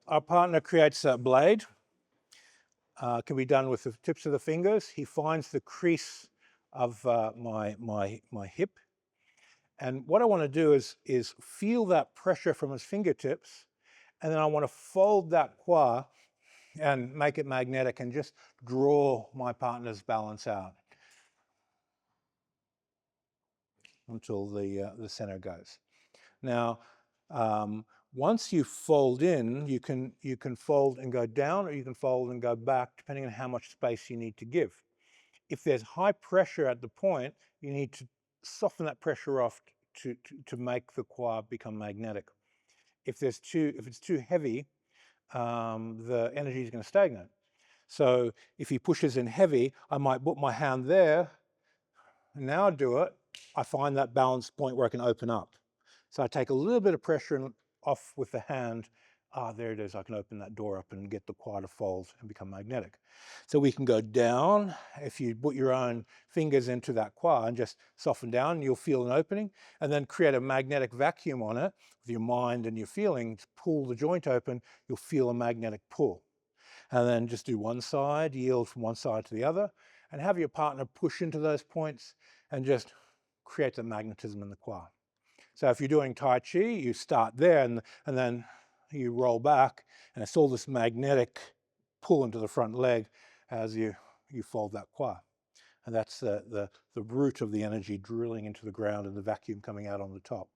our partner creates a blade. Can be done with the tips of the fingers. He finds the crease of my hip. And what I want to do is feel that pressure from his fingertips, and then I want to fold that kwa and make it magnetic and just draw my partner's balance out until the center goes. Now, once you fold in, you can fold and go down, or you can fold and go back, depending on how much space you need to give. If there's high pressure at the point, you need to soften that pressure off to make the kwa become magnetic. If it's too heavy, the energy is going to stagnate. So if he pushes in heavy, I might put my hand there, and now I do it, I find that balance point where I can open up. So I take a little bit of pressure off with the hand. There it is. I can open that door up and get the kwa to fold and become magnetic. So we can go down. If you put your own fingers into that kwa and just soften down, you'll feel an opening, and then create a magnetic vacuum on it with your mind and your feelings. Pull the joint open, you'll feel a magnetic pull. And then just do one side, yield from one side to the other, and have your partner push into those points and just create the magnetism in the kwa. So if you're doing Tai Chi, you start there and then you roll back, and it's all this magnetic pull into the front leg as you fold that kwa. And that's the root of the energy drilling into the ground and the vacuum coming out on the top.